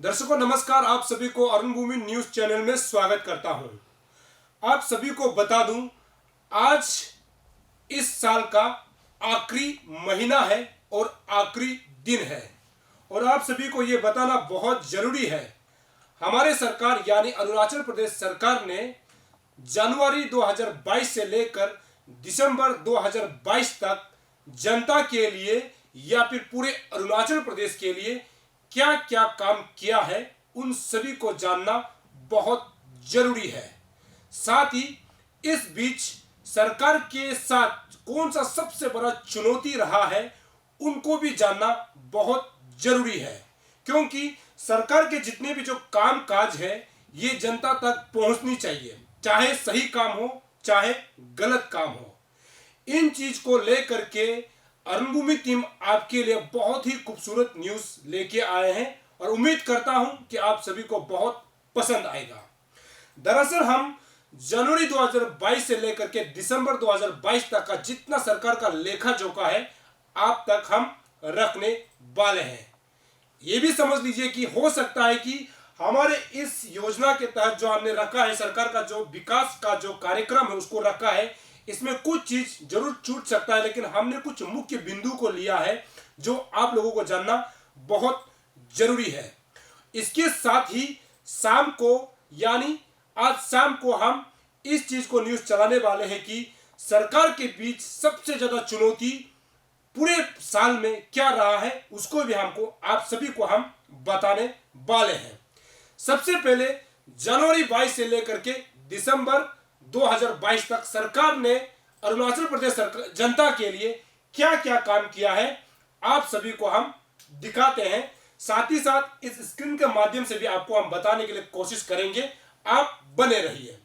दर्शकों नमस्कार, आप सभी को अरुण भूमि न्यूज चैनल में स्वागत करता हूं। आप सभी को बता दूं, आज इस साल का आखिरी महीना है और आखिरी दिन है और आप सभी को यह बताना बहुत जरूरी है। हमारे सरकार यानी अरुणाचल प्रदेश सरकार ने जनवरी 2022 से लेकर दिसंबर 2022 तक जनता के लिए या फिर पूरे अरुणाचल प्रदेश के लिए क्या क्या काम किया है, उन सभी को जानना बहुत जरूरी है। साथ ही इस बीच सरकार के साथ कौन सा सबसे बड़ा चुनौती रहा है, उनको भी जानना बहुत जरूरी है, क्योंकि सरकार के जितने भी जो काम काज है ये जनता तक पहुंचनी चाहिए, चाहे सही काम हो चाहे गलत काम हो। इन चीज को लेकर के अरुण भूमि टीम आपके लिए बहुत ही खूबसूरत न्यूज लेके आए हैं और उम्मीद करता हूं कि आप सभी को बहुत पसंद आएगा। दरअसल हम जनवरी 2022 से लेकर के दिसंबर 2022 तक का जितना सरकार का लेखा जोखा है आप तक हम रखने वाले हैं। ये भी समझ लीजिए कि हो सकता है कि हमारे इस योजना के तहत जो हमने रखा है, सरकार का जो विकास का जो कार्यक्रम है उसको रखा है, इसमें कुछ चीज जरूर छूट सकता है, लेकिन हमने कुछ मुख्य बिंदु को लिया है जो आप लोगों को जानना बहुत जरूरी है। इसके साथ ही शाम को यानी आज शाम को हम इस चीज को न्यूज चलाने वाले हैं कि सरकार के बीच सबसे ज्यादा चुनौती पूरे साल में क्या रहा है, उसको भी हमको आप सभी को हम बताने वाले हैं। सबसे पहले जनवरी 22 से लेकर के दिसंबर 2022 तक सरकार ने अरुणाचल प्रदेश जनता के लिए क्या क्या काम किया है आप सभी को हम दिखाते हैं। साथ ही साथ इस स्क्रीन के माध्यम से भी आपको हम बताने के लिए कोशिश करेंगे, आप बने रहिए।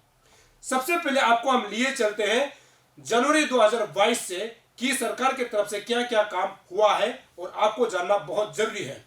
सबसे पहले आपको हम लिए चलते हैं जनवरी 2022 से कि सरकार की तरफ से क्या क्या काम हुआ है और आपको जानना बहुत जरूरी है।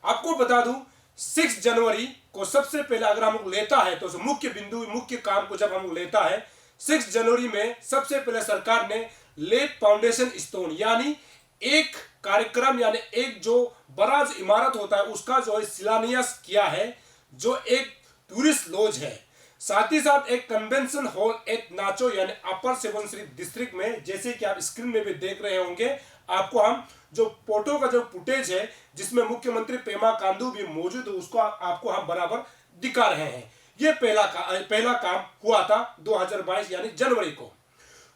आपको बता दूं 6 जनवरी को सबसे पहले अगर हम लेता है तो मुख्य बिंदु मुख्य काम को जब हम लेता है 6 जनवरी में सबसे पहले सरकार ने लेक फाउंडेशन स्टोन यानी एक कार्यक्रम यानी एक जो बड़ा जो इमारत होता है उसका जो है शिलान्यास किया है, जो एक टूरिस्ट लॉज है। साथ ही साथ एक कन्वेंशन हॉल एक नाचो यानी अपर सुबनसिरी डिस्ट्रिक्ट में, जैसे कि आप स्क्रीन में भी देख रहे होंगे, आपको हम जो फोटो का जो फुटेज है जिसमें मुख्यमंत्री पेमा खांडू भी मौजूद है उसको आपको हम बराबर दिखा रहे हैं। ये पहला काम हुआ था 2022 यानी जनवरी को।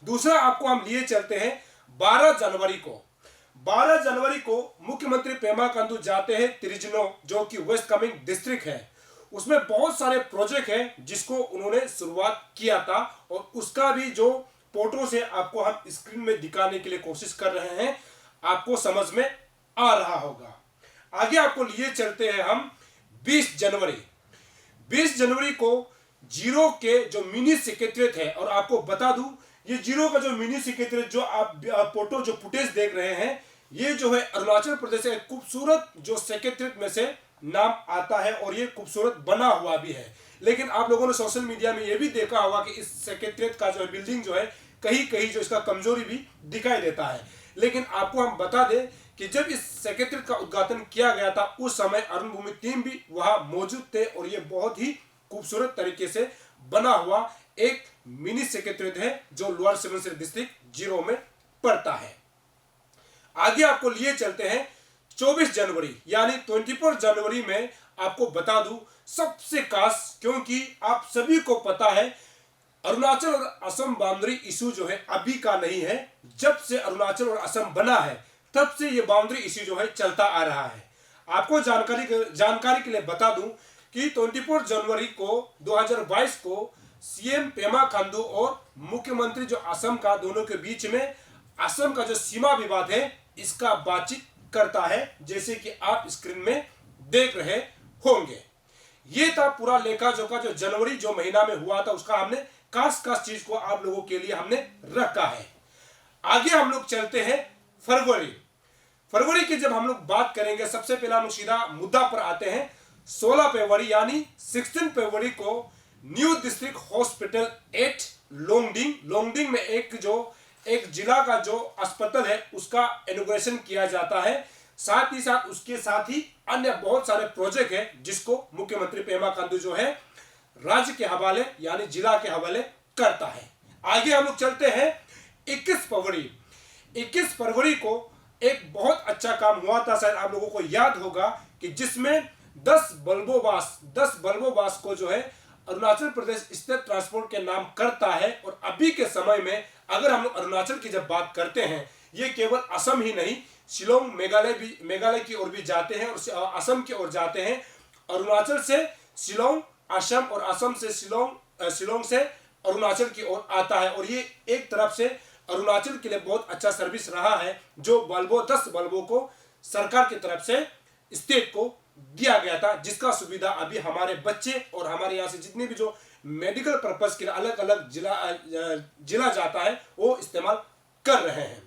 दूसरा आपको हम लिए चलते हैं 12 जनवरी को। 12 जनवरी को मुख्यमंत्री पेमा खांडू जाते हैं त्रिजनो, जो कि वेस्ट कामेंग डिस्ट्रिक्ट है। उसमें बहुत सारे प्रोजेक्ट हैं जिसको उन्होंने शुरुआत किया था और उसका भी जो फोटो से आपको हम स्क्रीन में दिखाने के लिए कोशिश कर रहे हैं, आपको समझ में आ रहा होगा। आगे आपको लिए चलते हैं हम 20 जनवरी। 20 जनवरी को जीरो के जो मिनी सेक्रेटरीट है, और आपको बता दूं ये जीरो का जो मिनी सेक्रेटरीट जो आप फोटो जो फुटेज देख रहे हैं, ये जो है अरुणाचल प्रदेश का खूबसूरत जो सेक्रेटरीट में से नाम आता है और ये खूबसूरत बना हुआ भी है। लेकिन आप लोगों ने सोशल मीडिया में ये भी देखा होगा कि इस सेक्रेटरीट का जो बिल्डिंग जो है कहीं कहीं जो इसका कमजोरी भी दिखाई देता है। लेकिन आपको हम बता दें कि जब इस सेक्रेटरीट का उद्घाटन किया गया था उस समय अरुण भूमि टीम भी वहां मौजूद थे और ये बहुत ही खूबसूरत तरीके से बना हुआ एक मिनी सेक्रेटरीट है जो लोअर सुबनसिरी डिस्ट्रिक्ट जीरो में पड़ता है। आगे आपको लिए चलते हैं 24 जनवरी यानी 24 जनवरी में। आपको बता दूं सबसे खास, क्योंकि आप सभी को पता है अरुणाचल और असम बाउंड्री इशू जो है अभी का नहीं है, जब से अरुणाचल और असम बना है तब से ये बाउंड्री इशू जो है चलता आ रहा है। आपको जानकारी के लिए बता दूं कि 24 जनवरी को 2022 को सीएम पेमा खांडू और मुख्यमंत्री जो असम का दोनों के बीच में असम का जो सीमा विवाद है इसका बातचीत करता है, जैसे कि आप स्क्रीन में देख रहे होंगे। ये था पूरा लेखा जोखा जो जनवरी जो महीना में हुआ था, उसका हमने खास चीज को आप लोगों के लिए हमने रखा है। आगे हम लोग चलते हैं फरवरी की जब हम लोग बात करेंगे, सबसे पहले हम सीधा मुद्दा पर आते हैं। 16 फरवरी यानी 16 फरवरी को new district hospital eight Longding में एक जिला का जो अस्पताल है उसका इनॉग्रेशन किया जाता है, साथ ही साथ उसके साथ ही अन्य बहुत सारे प्रोजेक्ट हैं जिसको मुख्यमंत्री पेमा खांडू जो है राज्य के हवाले यानी जिला के हवाले करता है। आगे हम लोग चलते हैं 21 फरवरी को एक बहुत अच्छा काम हुआ था, शायद आप लोगों को याद होगा कि जिसमें 10 बल्बोबास को जो है अरुणाचल प्रदेश स्टेट ट्रांसपोर्ट के नाम करता है। और अभी के समय में अगर हम लोग अरुणाचल की जब बात करते हैं, ये केवल असम ही नहीं, शिलोंग मेघालय की ओर भी जाते हैं और असम की ओर जाते हैं। अरुणाचल से शिलोंग असम और असम से शिलोंग से अरुणाचल की ओर आता है। और ये एक तरफ से अरुणाचल के लिए बहुत अच्छा सर्विस रहा है, जो 10 बल्बों को सरकार की तरफ से स्टेट को दिया गया था, जिसका सुविधा अभी हमारे बच्चे और हमारे यहाँ से जितने भी जो मेडिकल पर्पस के लिए अलग अलग जिला जाता है वो इस्तेमाल कर रहे हैं।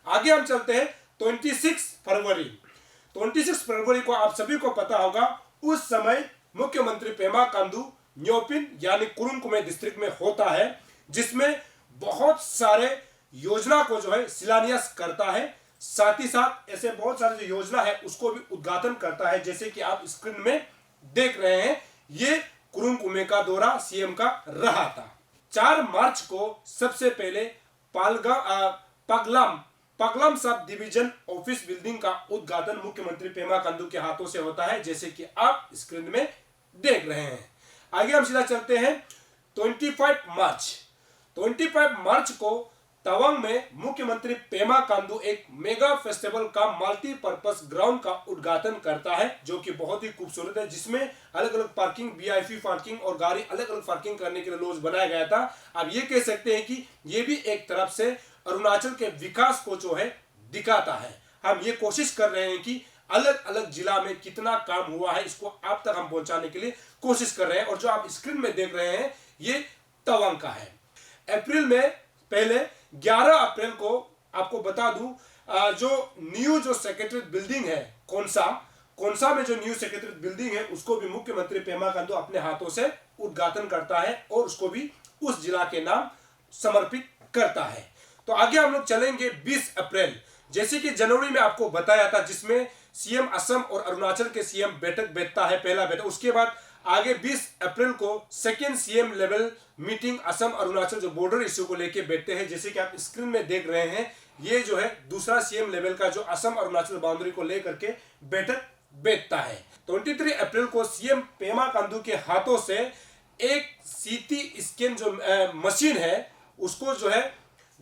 आगे हम चलते हैं 26 फरवरी को आप सभी को पता होगा, उस समय मुख्यमंत्री पेमा खांडू न्योपिन यानी कुरुंग कुमे डिस्ट्रिक्ट में होता है, जिसमें बहुत सारे योजना को जो है शिलान्यास करता है। साथ ही साथ ऐसे बहुत सारे जो योजना है उसको भी उद्घाटन करता है, जैसे कि आप स्क्रीन में देख रहे हैं। ये कुरुंग कुमे का दौरा सीएम का रहा था। 4 मार्च को सबसे पहले पगलम सब डिवीजन ऑफिस बिल्डिंग का उद्घाटन मुख्यमंत्री पेमा खांडू के हाथों से होता है, जैसे कि आप स्क्रीन में देख रहे हैं। आगे हम सीधा चलते हैं 25 मार्च को तवांग में मुख्यमंत्री पेमा खांडू एक मेगा फेस्टिवल का मल्टीपर्पस ग्राउंड का उद्घाटन करता है, जो कि बहुत ही खूबसूरत है, जिसमें अलग अलग पार्किंग, वीआईपी पार्किंग और गाड़ी अलग अलग पार्किंग करने के लिए लॉज बनाया गया था। अब ये कह सकते हैं कि ये भी एक तरफ से अरुणाचल के विकास को जो है दिखाता है। हम ये कोशिश कर रहे हैं कि अलग अलग जिला में कितना काम हुआ है इसको आप तक हम पहुंचाने के लिए कोशिश कर रहे हैं। और जो आप स्क्रीन में देख रहे हैं ये तवांग का है। अप्रैल में पहले 11 अप्रैल को आपको बता दूं, जो न्यू जो सेक्रेटरीट बिल्डिंग है कोनसा में जो न्यू सेक्रेटरीट बिल्डिंग है उसको भी मुख्यमंत्री पेमा खांडू अपने हाथों से उद्घाटन करता है और उसको भी उस जिला के नाम समर्पित करता है। तो आगे हम लोग चलेंगे 20 अप्रैल, जैसे कि जनवरी में आपको बताया था, जिसमें सीएम असम और अरुणाचल के सीएम बैठक बैठता है, पहला बैठक। उसके बाद आगे 20 अप्रैल को second CM level meeting Assam Arunachal जो बॉर्डर इश्यू को लेके बैठते हैं, जैसे कि आप स्क्रीन में देख रहे हैं। ये जो है दूसरा सीएम लेवल का जो असम अरुणाचल बाउंड्री को लेकर के बैठक बैठता है। 23 अप्रैल को सीएम पेमा खांडू के हाथों से एक सीटी स्कैन जो मशीन है उसको जो है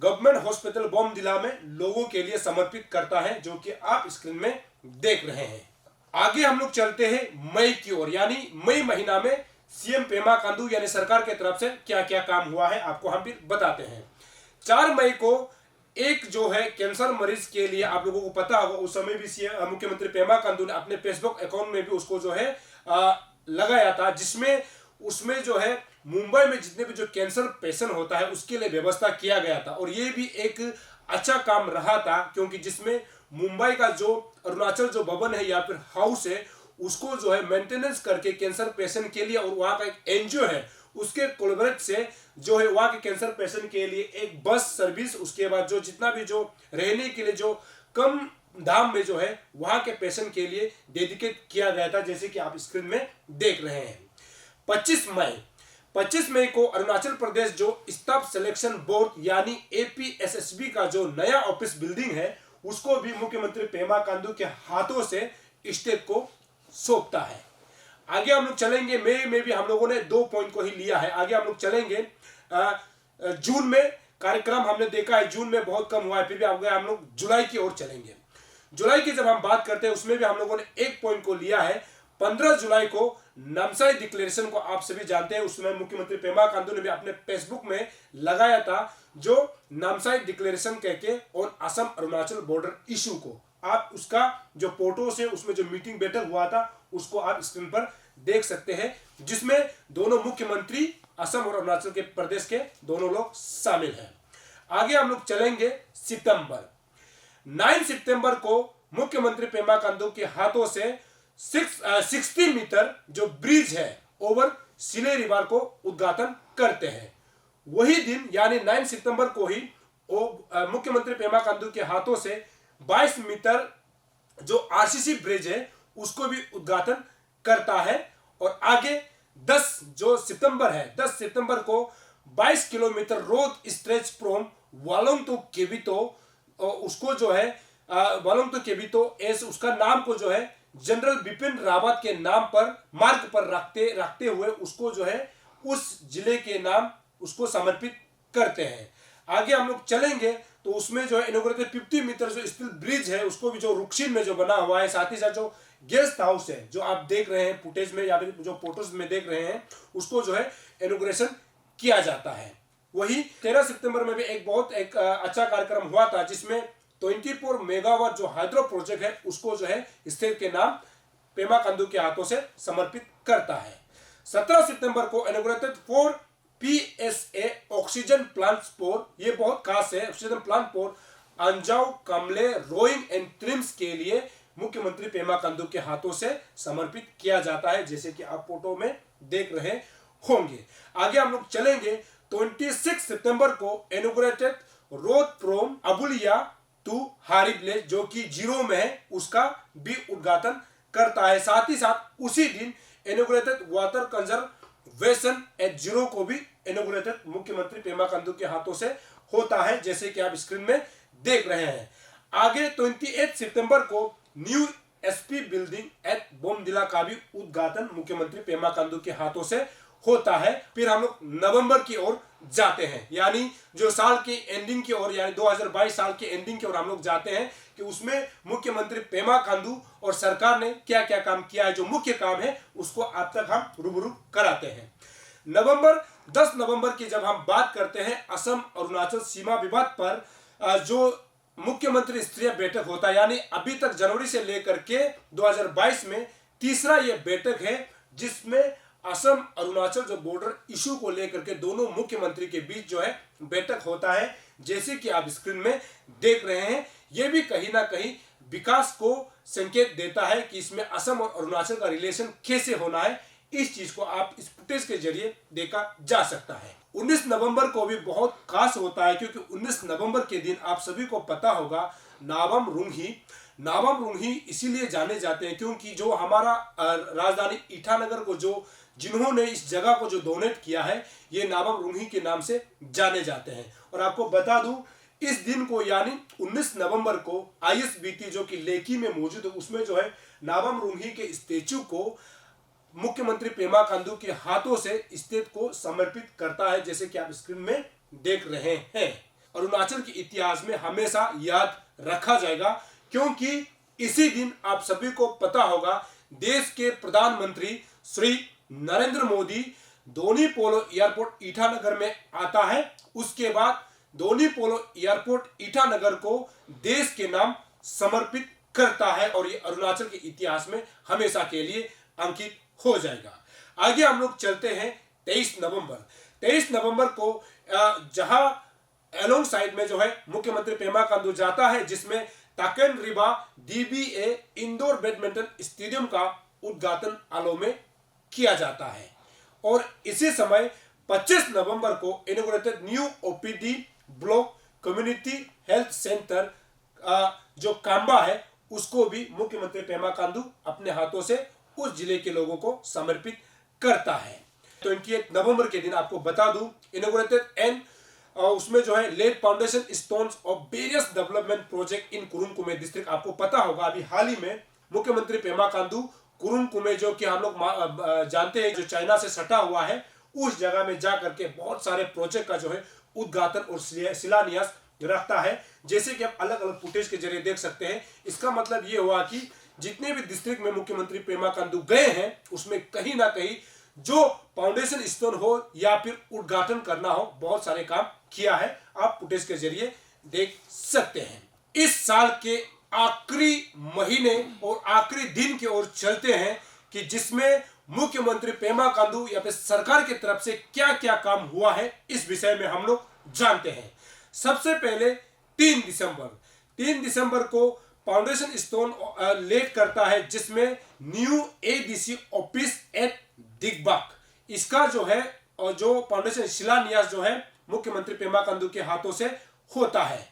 गवर्नमेंट हॉस्पिटल बोमडिला में लोगों के लिए समर्पित करता है, जो कि आप स्क्रीन में देख रहे हैं। आगे हम लोग चलते हैं मई की ओर, यानी मई महीना में सीएम पेमा खांडू यानी सरकार की तरफ से क्या क्या काम हुआ है आपको हम फिर बताते हैं। 4 मई को एक जो है कैंसर मरीज के लिए, आप लोगों को पता होगा उस समय भी मुख्यमंत्री पेमा खांडू ने अपने फेसबुक अकाउंट में भी उसको जो है लगाया था, जिसमें उसमें जो है मुंबई में जितने भी जो कैंसर पेशेंट होता है उसके लिए व्यवस्था किया गया था। और ये भी एक अच्छा काम रहा था, क्योंकि जिसमें मुंबई का जो अरुणाचल जो भवन है या फिर हाउस है उसको जो है मेंटेनेंस करके कैंसर पेशेंट के लिए, और वहाँ का एक एनजीओ है उसके कोलैबोरेट से जो है वहाँ के कैंसर पेशेंट के लिए एक बस सर्विस, उसके बाद जो जितना भी जो रहने के लिए जो कम दाम में जो है वहाँ के पेशेंट के लिए डेडिकेट किया गया था, जैसे कि आप स्क्रीन में देख रहे हैं। 25 मई को अरुणाचल प्रदेश जो स्टाफ सिलेक्शन बोर्ड यानी एपीएसएसबी का जो नया ऑफिस बिल्डिंग है उसको भी मुख्यमंत्री पेमा खांडू के हाथों से स्टेट को सौंपता है। आगे हम लोग चलेंगे, मई में भी हम लोगों ने 2 पॉइंट को ही लिया है। आगे हम लोग चलेंगे जून में कार्यक्रम हमने देखा है, जून में बहुत कम हुआ है, फिर भी आगे हम लोग जुलाई की ओर चलेंगे। जुलाई की जब हम बात करते हैं उसमें भी हम लोगों ने 1 पॉइंट को लिया है। 15 जुलाई को नामसाई डिक्लेरेशन को आप सभी जानते हैं, उसमें मुख्यमंत्री पेमा खांडू ने भी अपने फेसबुक में लगाया था जो नामसाई डिक्लेरेशन कहके और असम अरुणाचल बॉर्डर इशू को। आप उसका जो फोटो से उसमें जो मीटिंग बैठक हुआ था उसको आप स्क्रीन पर देख सकते हैं, जिसमें दोनों मुख्यमंत्री असम और अरुणाचल के प्रदेश के दोनों लोग शामिल हैं। आगे हम लोग चलेंगे सितंबर। 9 सितंबर को मुख्यमंत्री पेमा खांडू के हाथों से 60 मीटर जो ब्रिज है ओवर सिले रिवर को उद्घाटन करते हैं। वही दिन यानी 9 सितंबर को ही मुख्यमंत्री पेमा खांडू के हाथों से 22 मीटर जो आरसीसी ब्रिज है उसको भी उद्घाटन करता है। और आगे 10 जो सितंबर है, 10 सितंबर को 22 kilometre road stretch from Walong to Kibithu, उसको जो है वालोंग टू केबितो एस उसका नाम को जो है जनरल बिपिन रावत के नाम पर मार्ग पर रखते हुए उसको जो है उस जिले के नाम उसको समर्पित करते हैं। आगे हम लोग चलेंगे तो उसमें जो है इनॉग्रेटेड 50 मीटर जो स्टील ब्रिज है उसको भी जो रुक्सिन में जो बना हुआ है, साथ ही साथ जो गेस्ट हाउस है जो आप देख रहे हैं फुटेज में या फिर जो फोटोज में देख रहे हैं उसको जो है इनॉग्रेशन किया जाता है। वही 13 सितंबर में भी एक अच्छा कार्यक्रम हुआ था जिसमें 24 मेगावाट जो हाइड्रो प्रोजेक्ट है उसको जो है स्टेट के नाम पेमा खांडू के हाथों से समर्पित करता है। 17 सितंबर को inaugurated 4 PSA oxygen plant for, ये बहुत खास है, ऑक्सीजन प्लांट फॉर अंजाव कमले रोइंग एंड ट्रिम्स के लिए मुख्यमंत्री पेमा खांडू के हाथों से समर्पित किया जाता है, जैसे कि आप फोटो में देख रहे होंगे। आगे हम लोग चलेंगे 26 सितंबर को inaugurated road from Abulia to Hariblee जो कि जीरो में है उसका भी उद्घाटन करता है। साथ ही साथ उसी दिन inaugurated water conservation at zero को भी इनॉग्रेटेड मुख्यमंत्री पेमा खांडू के हाथों से होता है, जैसे कि आप स्क्रीन में देख रहे हैं। आगे 28 सितंबर को new SP building at Bomdila का भी उद्घाटन मुख्यमंत्री पेमा खांडू के हाथों से होता है। फिर हम लोग नवंबर की ओर जाते हैं, यानी जो साल की एंडिंग की ओर, यानी 2022 साल की एंडिंग की ओर हम लोग जाते हैं कि उसमें मुख्यमंत्री पेमा खांडू और सरकार ने क्या क्या काम किया है, जो मुख्य काम है उसको आप तक हम रूबरू कराते हैं। 10 नवंबर की जब हम बात करते हैं असम अरुणाचल सीमा विवाद पर जो मुख्यमंत्री स्तरीय बैठक होता है, यानी अभी तक जनवरी से लेकर के 2022 में तीसरा ये बैठक है जिसमें असम अरुणाचल जो बॉर्डर इशू को लेकर के दोनों मुख्यमंत्री के बीच जो है बैठक होता है, जैसे कि आप स्क्रीन में देख रहे हैं। यह भी कहीं ना कहीं विकास को संकेत देता है कि इसमें असम और अरुणाचल का रिलेशन कैसे होना है। इस चीज को आप इस फुटेज के जरिए देखा जा सकता है। 19 नवंबर को भी बहुत खास होता है क्योंकि 19 नवंबर के दिन आप सभी को पता होगा नाबम रुंगही इसीलिए जाने जाते हैं क्योंकि जो हमारा राजधानी ईटानगर को जिन्होंने इस जगह को जो डोनेट किया है ये नाबम रुंगही के नाम से जाने जाते हैं। और आपको बता दूं इस दिन को यानी 19 नवंबर को ISBT जो कि लेकी में मौजूद है उसमें जो है नाबम रुंगही के स्टेचू को मुख्यमंत्री पेमा खांडू के हाथों से स्टेट को समर्पित करता है, जैसे कि आप स्क्रीन में देख रहे हैं। अरुणाचल के इतिहास में हमेशा याद रखा जाएगा क्योंकि इसी दिन आप सभी को पता होगा देश के प्रधानमंत्री श्री नरेंद्र मोदी दोनी पोलो एयरपोर्ट ईटानगर में आता है। उसके बाद दोनी पोलो एयरपोर्ट ईटानगर को देश के नाम समर्पित करता है और ये अरुणाचल के इतिहास में हमेशा के लिए अंकित हो जाएगा। आगे हम लोग चलते हैं 23 नवंबर को जहां एलोंग साइड में जो है मुख्यमंत्री पेमा खांडू जाता है जिसमें Taken Riba DBA indoor badminton stadium का उद्घाटन आलो में किया जाता है। और इसी समय 25 नवंबर को inaugurated new OPD block community health centre जो कांबा है उसको भी मुख्यमंत्री पेमा खांडू अपने हाथों से उस जिले के लोगों को समर्पित करता है। 28 नवंबर के दिन आपको बता दूं इनॉग्रेटेड एंड उसमें जो है laid foundation stones of various development project in Kurung Kumey district. आपको पता होगा अभी हाल ही में मुख्यमंत्री पेमा खांडू कुरुंग कुमे जो कि हम लोग जानते हैं जो चाइना से सटा हुआ है उस जगह में जा करके बहुत सारे प्रोजेक्ट का जो है उद्घाटन और शिलान्यास रखता है, जैसे कि आप अलग अलग फुटेज के जरिए देख सकते हैं। इसका मतलब ये हुआ कि जितने भी डिस्ट्रिक्ट में मुख्यमंत्री पेमा खांडू गए हैं उसमें कहीं ना कहीं जो फाउंडेशन स्टोन हो या फिर उद्घाटन करना हो बहुत सारे काम किया है, आप फुटेज के जरिए देख सकते हैं। इस साल के आखिरी महीने और आखिरी दिन की ओर चलते हैं कि जिसमें मुख्यमंत्री पेमा खांडू या फिर सरकार की तरफ से क्या क्या काम हुआ है इस विषय में हम लोग जानते हैं। सबसे पहले 3 दिसंबर को फाउंडेशन स्टोन लेट करता है जिसमें न्यू ADC ऑफिस एट दिगबाक, इसका जो है और जो फाउंडेशन शिलान्यास जो है मुख्यमंत्री पेमा खांडू के हाथों से होता है।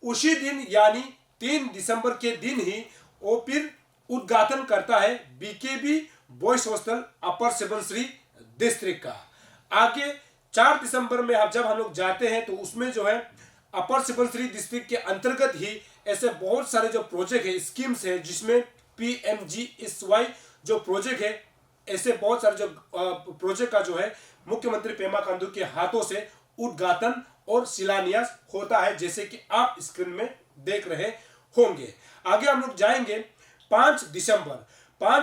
उसी दिन यानी 3 दिसंबर के दिन ही और फिर उद्घाटन करता है बीकेबी बॉयज हॉस्टल अपर सुबनसिरी डिस्ट्रिक्ट का। आगे 4 दिसंबर में जब हम लोग जाते हैं तो उसमें जो है अपर सुबनसिरी डिस्ट्रिक्ट के अंतर्गत ही ऐसे बहुत सारे जो प्रोजेक्ट है, स्कीम्स है, जिसमें PMGSY जो प्रोजेक्ट है, ऐसे बहुत सारे जो प्रोजेक्ट का जो है मुख्यमंत्री पेमा खांडू के हाथों से उद्घाटन और शिलान्यास होता है, जैसे कि आप स्क्रीन में देख रहे होंगे। आगे हम लोग जाएंगे 5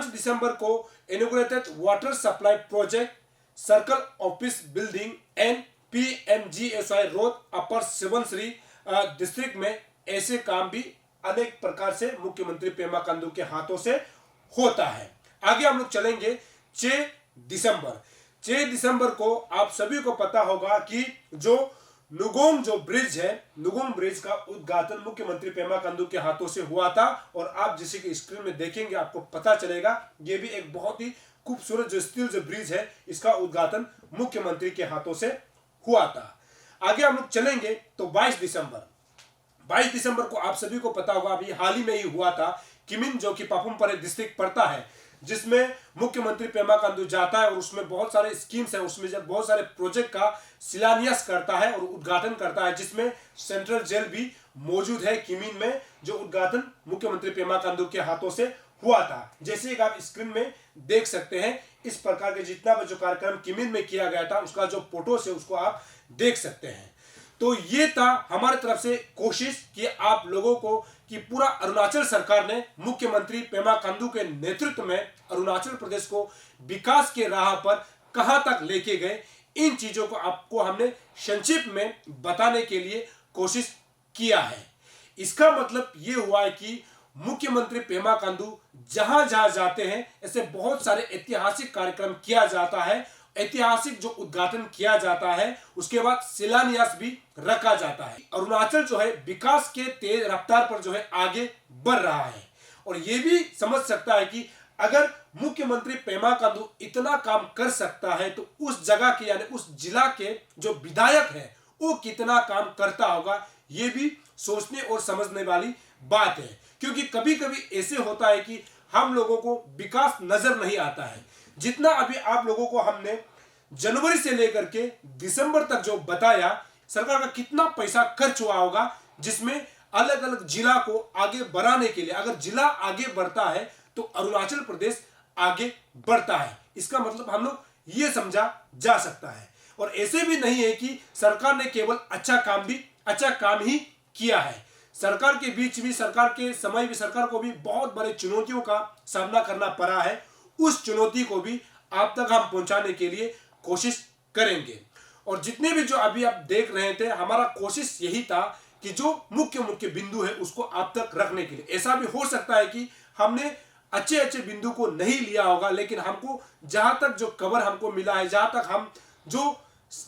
दिसंबर को inaugurated water supply project circle office building and PMGSY road upper Subansiri district में ऐसे काम भी अनेक प्रकार से मुख्यमंत्री पेमा खांडू के हाथों से होता है। आगे हम लोग चलेंगे 6 दिसंबर को आप सभी को पता होगा कि जो नुगोंग जो ब्रिज है, नुगोंग ब्रिज का उद्घाटन मुख्यमंत्री पेमा खांडू के हाथों से हुआ था। और आप जैसे कि स्क्रीन में देखेंगे आपको पता चलेगा, ये भी एक बहुत ही खूबसूरत जो स्टील जो ब्रिज है, इसका उद्घाटन मुख्यमंत्री के हाथों से हुआ था। आगे हम लोग चलेंगे तो 22 दिसंबर को आप सभी को पता होगा, अभी हाल ही में ही हुआ था, किमिन जो कि पापुम-पारे डिस्ट्रिक्ट पड़ता है, जिसमें मुख्यमंत्री पेमा खांडू जाता है और उसमें बहुत सारे स्कीम्स है, उसमें जब बहुत सारे प्रोजेक्ट का शिलान्यास करता है और उद्घाटन करता है, जिसमें सेंट्रल जेल भी मौजूद है किमिन में, जो उद्घाटन मुख्यमंत्री पेमा खांडू के हाथों से हुआ था। जैसे कि आप स्क्रीन में देख सकते हैं, इस प्रकार के जितना भी जो कार्यक्रम किमिन में किया गया था उसका जो फोटोस है उसको आप देख सकते हैं। तो ये था हमारे तरफ से कोशिश कि आप लोगों को कि पूरा अरुणाचल सरकार ने मुख्यमंत्री पेमा खांडू के नेतृत्व में अरुणाचल प्रदेश को विकास के राह पर कहां तक लेके गए, इन चीजों को आपको हमने संक्षिप्त में बताने के लिए कोशिश किया है। इसका मतलब ये हुआ है कि मुख्यमंत्री पेमा खांडू जहां जहां जाते हैं ऐसे बहुत सारे ऐतिहासिक कार्यक्रम किया जाता है, ऐतिहासिक जो उद्घाटन किया जाता है, उसके बाद शिलान्यास भी रखा जाता है। अरुणाचल जो है विकास के तेज रफ्तार पर जो है आगे बढ़ रहा है। और ये भी समझ सकता है कि अगर मुख्यमंत्री पेमा खांडू इतना काम कर सकता है तो उस जगह के यानी उस जिला के जो विधायक है वो कितना काम करता होगा, ये भी सोचने और समझने वाली बात है। क्योंकि कभी कभी ऐसे होता है कि हम लोगों को विकास नजर नहीं आता है। जितना अभी आप लोगों को हमने जनवरी से लेकर के दिसंबर तक जो बताया, सरकार का कितना पैसा खर्च हुआ होगा, जिसमें अलग अलग जिला को आगे बढ़ाने के लिए, अगर जिला आगे बढ़ता है तो अरुणाचल प्रदेश आगे बढ़ता है। इसका मतलब हम लोग ये समझा जा सकता है। और ऐसे भी नहीं है कि सरकार ने केवल अच्छा काम ही किया है। सरकार के बीच भी, सरकार के समय भी सरकार को भी बहुत बड़े चुनौतियों का सामना करना पड़ा है। उस चुनौती को भी आप तक हम पहुंचाने के लिए कोशिश करेंगे। और जितने भी जो अभी आप देख रहे थे, हमारा कोशिश यही था कि जो मुख्य बिंदु है उसको आप तक रखने के लिए। ऐसा भी हो सकता है कि हमने अच्छे बिंदु को नहीं लिया होगा, लेकिन हमको जहां तक जो कवर हमको मिला है, जहां तक हम जो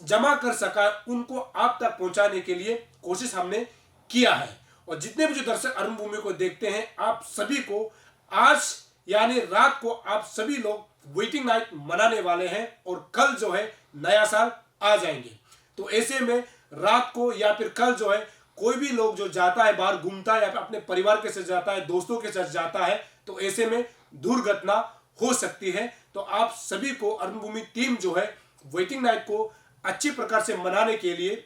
जमा कर सका, उनको आप तक पहुंचाने के लिए कोशिश हमने किया है। और जितने भी जो दर्शक अरुण भूमि को देखते हैं, आप सभी को आज यानी रात को आप सभी लोग वेटिंग नाइट मनाने वाले हैं और कल जो है नया साल आ जाएंगे। तो ऐसे में रात को या फिर कल जो है कोई भी लोग जो जाता है बाहर घूमता है या फिर अपने परिवार के साथ जाता है, दोस्तों के साथ जाता है, तो ऐसे में दुर्घटना हो सकती है। तो आप सभी को अरुण भूमि टीम जो है वेटिंग नाइट को अच्छी प्रकार से मनाने के लिए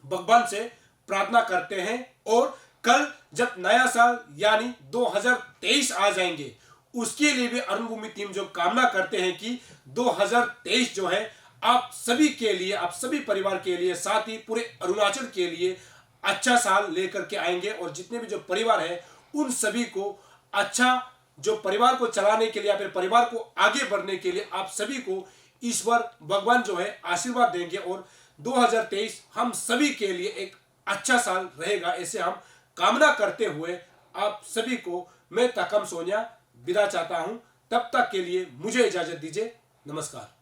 भगवान से प्रार्थना करते हैं। और कल जब नया साल यानी 2023 आ जाएंगे, उसके लिए भी अरुण भूमि टीम जो कामना करते हैं कि 2023 जो है आप सभी के लिए, आप सभी परिवार के लिए, साथ ही पूरे अरुणाचल के लिए अच्छा साल लेकर के आएंगे। और जितने भी जो परिवार है उन सभी को अच्छा जो परिवार को चलाने के लिए या फिर परिवार को आगे बढ़ने के लिए आप सभी को ईश्वर भगवान जो है आशीर्वाद देंगे। और 2023 हम सभी के लिए एक अच्छा साल रहेगा, ऐसे हम कामना करते हुए आप सभी को मैं तकम सोनिया विदा चाहता हूं। तब तक के लिए मुझे इजाजत दीजिए। नमस्कार।